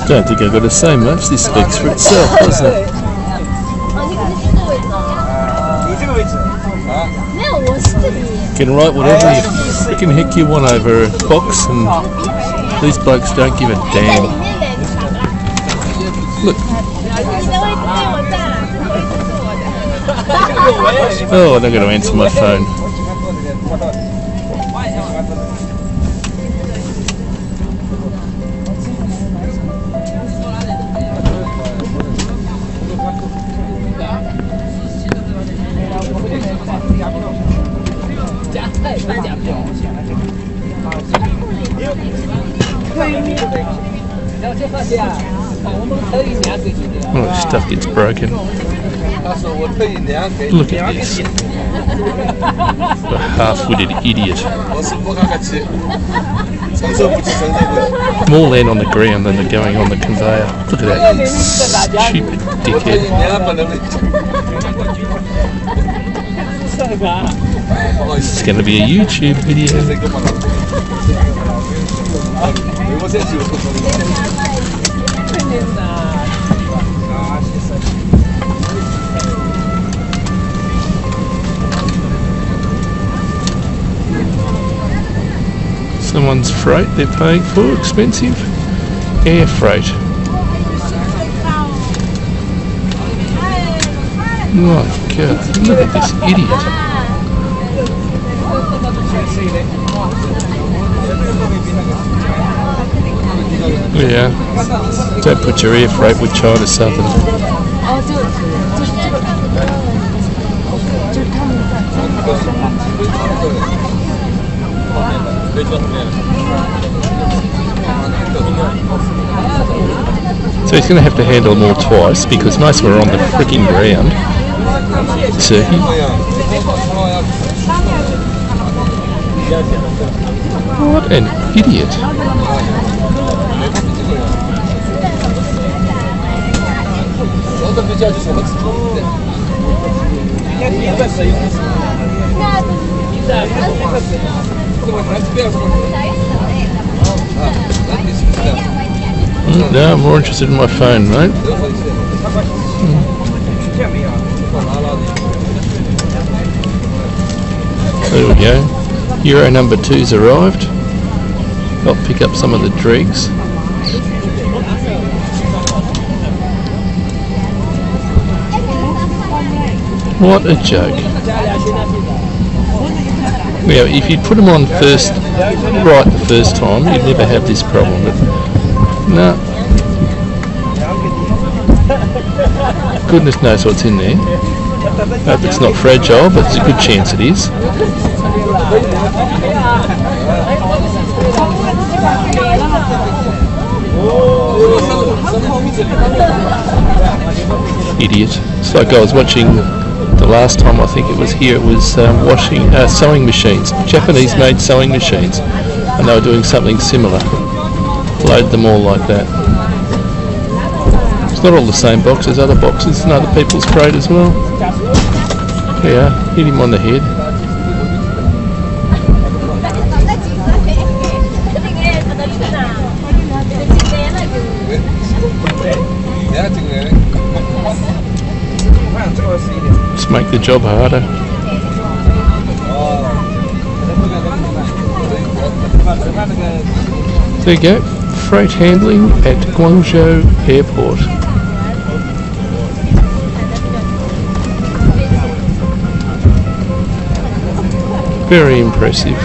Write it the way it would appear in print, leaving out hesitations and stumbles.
Don't think I've got to say much. This speaks for itself, doesn't it? Can write whatever you freaking heck you want over a box, and these blokes don't give a damn. Look. Oh, I'm not going to answer my phone. Oh, stuff gets broken. Look at this. A half-witted idiot. More land on the ground than they're going on the conveyor. Look at that stupid dickhead. This is going to be a YouTube video. Someone's freight they're paying for, expensive air freight. My God, look at this idiot. Yeah, don't put your air freight with China Southern. So he's going to have to handle them all twice because most of them are on the freaking ground. Turkey. What an idiot. No, I'm more interested in my phone, mate. There we go. Euro number 2's arrived. I'll pick up some of the dregs. What a joke. Yeah, if you'd put them on first, right the first time, you'd never have this problem. But no. Goodness knows what's in there. Hope it's not fragile, but there's a good chance it is. Idiot. It's like I was watching the last time I think it was here, it was sewing machines. Japanese made sewing machines. And they were doing something similar. Load them all like that. It's not all the same box as other boxes and other people's freight as well. Yeah, hit him on the head. Just make the job harder. There you go, freight handling at Guangzhou Airport. Very impressive.